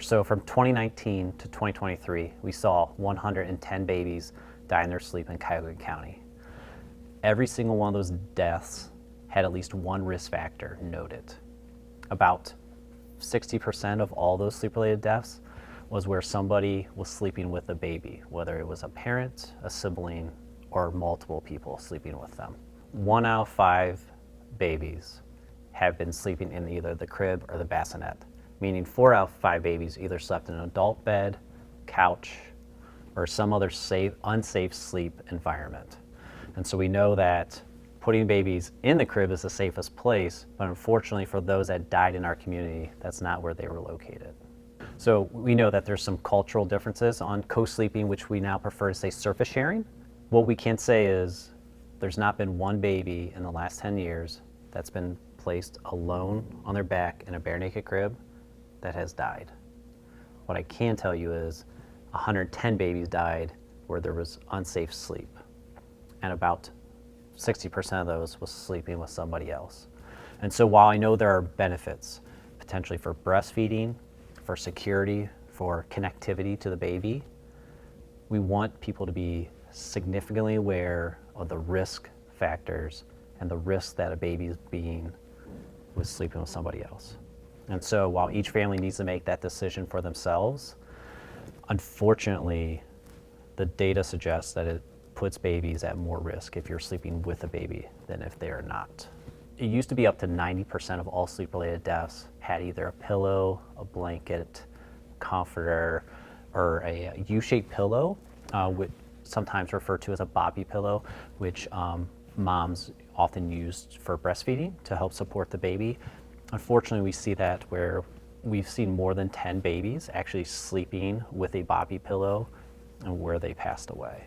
So from 2019 to 2023, we saw 110 babies die in their sleep in Cuyahoga County. Every single one of those deaths had at least one risk factor noted. About 60% of all those sleep-related deaths was where somebody was sleeping with a baby, whether it was a parent, a sibling, or multiple people sleeping with them. 1 out of 5 babies have been sleeping in either the crib or the bassinet, meaning 4 out of 5 babies either slept in an adult bed, couch, or some other unsafe sleep environment. And so we know that putting babies in the crib is the safest place, but unfortunately for those that died in our community, that's not where they were located. So we know that there's some cultural differences on co-sleeping, which we now prefer to say surface sharing. What we can say is there's not been one baby in the last 10 years that's been placed alone on their back in a bare naked crib that has died. What I can tell you is 110 babies died where there was unsafe sleep, and about 60% of those was sleeping with somebody else. And so while I know there are benefits potentially for breastfeeding, for security, for connectivity to the baby, we want people to be significantly aware of the risk factors and the risk that a baby is being with sleeping with somebody else. And so while each family needs to make that decision for themselves, unfortunately, the data suggests that it puts babies at more risk if you're sleeping with a baby than if they are not. It used to be up to 90% of all sleep-related deaths had either a pillow, a blanket, comforter, or a U-shaped pillow, which sometimes referred to as a bobby pillow, which moms often used for breastfeeding to help support the baby. Unfortunately, we see that where we've seen more than 10 babies actually sleeping with a bobby pillow and where they passed away.